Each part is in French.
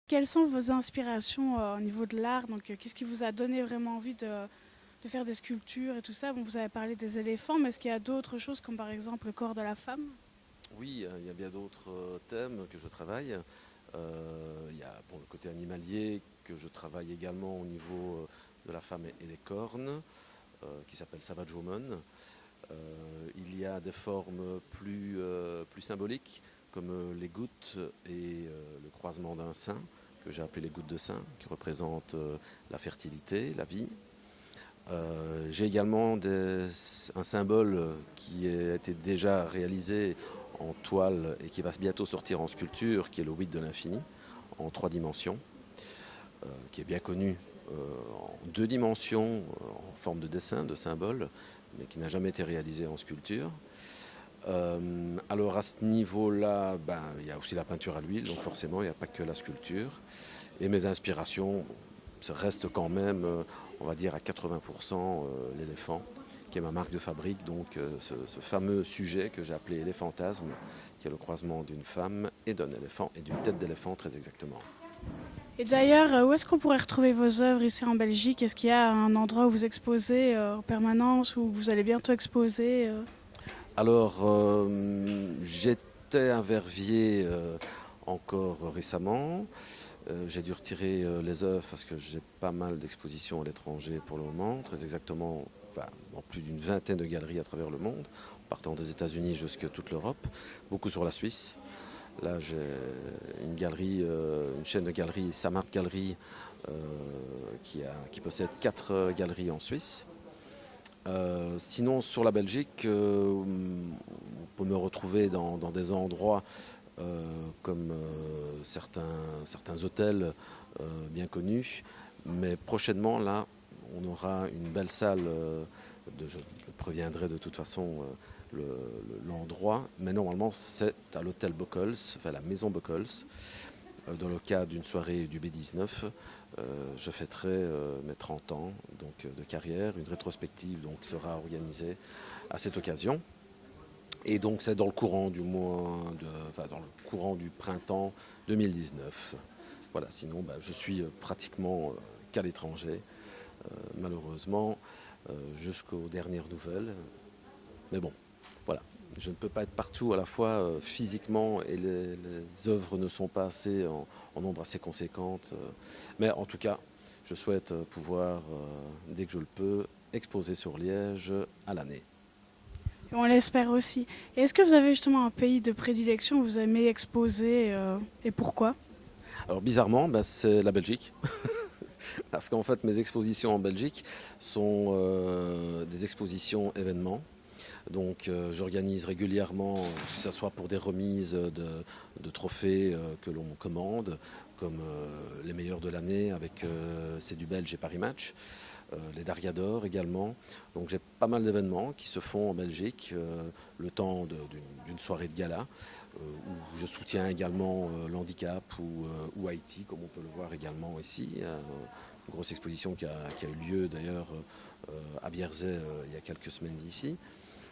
Quelles sont vos inspirations au niveau de l'art? Qu'est-ce qui vous a donné vraiment envie de faire des sculptures et tout ça? Bon, vous avez parlé des éléphants, mais est-ce qu'il y a d'autres choses comme par exemple le corps de la femme? Oui, il y a bien d'autres thèmes que je travaille. Il y a bon, le côté animalier que je travaille également au niveau de la femme et des cornes, qui s'appelle Savage Woman. Il y a des formes plus symboliques, comme les gouttes et le croisement d'un sein, que j'ai appelé les gouttes de sein, qui représentent la fertilité, la vie. J'ai également un symbole qui a été déjà réalisé en toile et qui va bientôt sortir en sculpture, qui est le 8 de l'infini, en 3 dimensions, qui est bien connu en 2 dimensions, en forme de dessin, de symbole, mais qui n'a jamais été réalisé en sculpture. Alors à ce niveau-là, il y a aussi la peinture à l'huile, donc forcément il n'y a pas que la sculpture. Et mes inspirations, ça reste quand même, on va dire à 80% l'éléphant, qui est ma marque de fabrique, donc ce fameux sujet que j'ai appelé éléphantasme, qui est le croisement d'une femme et d'un éléphant, et d'une tête d'éléphant très exactement. Et d'ailleurs, où est-ce qu'on pourrait retrouver vos œuvres ici en Belgique? Est-ce qu'il y a un endroit où vous exposez en permanence, où vous allez bientôt exposer? Alors, j'étais à Verviers encore récemment. J'ai dû retirer les œuvres parce que j'ai pas mal d'expositions à l'étranger pour le moment, très exactement, enfin, dans plus d'une vingtaine de galeries à travers le monde, partant des États-Unis jusqu'à toute l'Europe, beaucoup sur la Suisse. Là, j'ai une chaîne de galeries, Samart Galerie, euh, qui possède 4 galeries en Suisse. Sinon, sur la Belgique, on peut me retrouver dans des endroits comme certains hôtels bien connus. Mais prochainement, là, on aura une belle salle. Je préviendrai de toute façon l'endroit. Mais normalement, c'est à l'hôtel Bockels, enfin la maison Bockels. Dans le cadre d'une soirée du B19, je fêterai mes 30 ans donc, de carrière. Une rétrospective donc, sera organisée à cette occasion. Et donc c'est dans le courant dans le courant du printemps 2019. Voilà, sinon je suis pratiquement qu'à l'étranger, malheureusement, jusqu'aux dernières nouvelles. Mais bon, voilà. Je ne peux pas être partout à la fois physiquement et les œuvres ne sont pas assez en nombre assez conséquente. Mais en tout cas, je souhaite pouvoir, dès que je le peux, exposer sur Liège à l'année. On l'espère aussi. Et est-ce que vous avez justement un pays de prédilection où vous aimez exposer et pourquoi? Alors bizarrement, c'est la Belgique. Parce qu'en fait, mes expositions en Belgique sont des expositions événements. Donc j'organise régulièrement, que ce soit pour des remises de trophées que l'on commande, comme les meilleurs de l'année avec C'est du Belge et Paris Match, les Daria d'Or également. Donc j'ai pas mal d'événements qui se font en Belgique le temps d'une soirée de gala, où je soutiens également l'handicap ou Haïti, comme on peut le voir également ici. Une grosse exposition qui a eu lieu d'ailleurs à Bierzet il y a quelques semaines d'ici.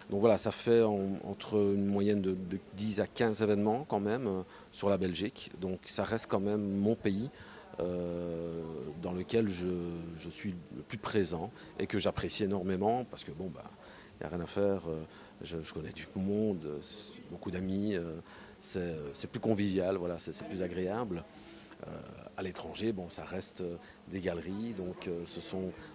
Donc voilà, ça fait entre une moyenne de 10 à 15 événements quand même sur la Belgique. Donc ça reste quand même mon pays dans lequel je suis le plus présent et que j'apprécie énormément parce que bon, il n'y a rien à faire. Je connais du monde, beaucoup d'amis. C'est plus convivial, voilà, c'est plus agréable. À l'étranger, bon, ça reste des galeries, donc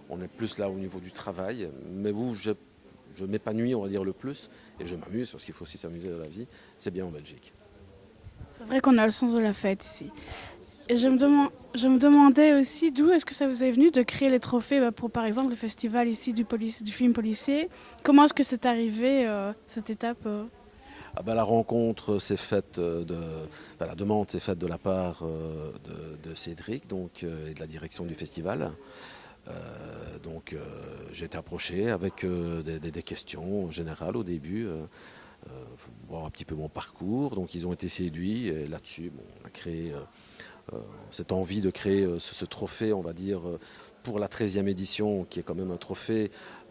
on est plus là au niveau du travail. Mais où je m'épanouis, on va dire, le plus, et je m'amuse, parce qu'il faut aussi s'amuser dans la vie, c'est bien en Belgique. C'est vrai qu'on a le sens de la fête ici. Et Tout à fait. je me demandais aussi d'où est-ce que ça vous est venu de créer les trophées pour par exemple le festival ici du film policier. Comment est-ce que c'est arrivé cette étape? Ah la rencontre s'est faite la demande s'est faite de la part de Cédric donc, et de la direction du festival. Donc j'ai été approché avec des questions générales au début, voir un petit peu mon parcours. Donc ils ont été séduits et là-dessus, bon, on a créé cette envie de créer ce trophée, on va dire, pour la 13e édition, qui est quand même un trophée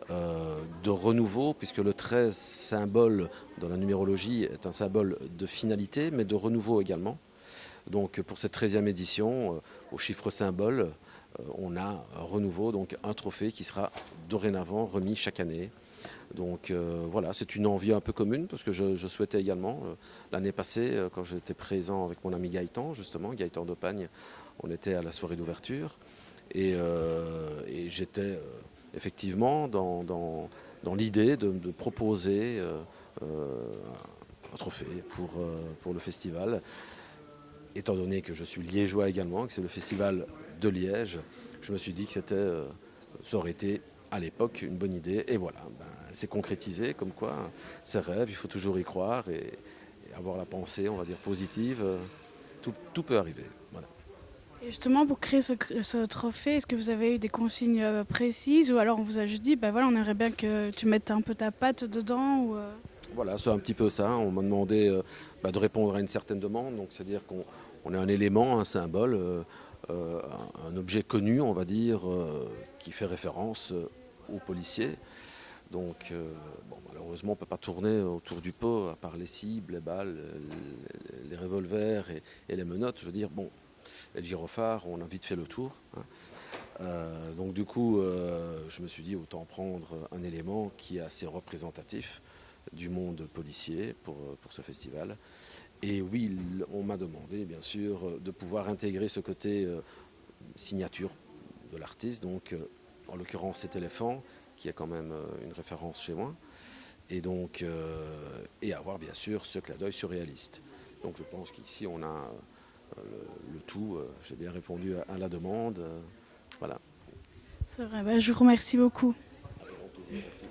de renouveau, puisque le 13, symbole dans la numérologie, est un symbole de finalité, mais de renouveau également. Donc pour cette 13e édition, au chiffre symbole, on a un renouveau, donc un trophée qui sera dorénavant remis chaque année. Donc voilà, c'est une envie un peu commune parce que je souhaitais également, l'année passée, quand j'étais présent avec mon ami Gaëtan, justement, Gaëtan d'Opagne, on était à la soirée d'ouverture et j'étais effectivement dans l'idée de proposer un trophée pour le festival. Étant donné que je suis liégeois également, que c'est le festival de Liège, je me suis dit que ça aurait été à l'époque une bonne idée. Et voilà, elle s'est concrétisée, comme quoi ces rêves, il faut toujours y croire et avoir la pensée, on va dire, positive. Tout peut arriver. Voilà. Et justement, pour créer ce trophée, est-ce que vous avez eu des consignes précises ou alors on vous a juste dit, ben voilà, on aimerait bien que tu mettes un peu ta patte dedans ou, Voilà, c'est un petit peu ça. On m'a demandé de répondre à une certaine demande. Donc, c'est-à-dire qu'on est un élément, un symbole, un objet connu, on va dire, qui fait référence aux policiers. Donc, malheureusement, on ne peut pas tourner autour du pot, à part les cibles, les balles, les revolvers et les menottes. Je veux dire, bon, et le gyrophare, on a vite fait le tour. Hein. Donc, du coup, je me suis dit, autant prendre un élément qui est assez représentatif du monde policier pour ce festival. Et oui, on m'a demandé, bien sûr, de pouvoir intégrer ce côté signature de l'artiste. Donc, en l'occurrence, cet éléphant, qui est quand même une référence chez moi. Et donc, et avoir, bien sûr, ce clin d'œil surréaliste. Donc, je pense qu'ici, on a le tout. J'ai bien répondu à la demande. Voilà. C'est vrai, ben, je vous remercie beaucoup. Avec grand plaisir, merci.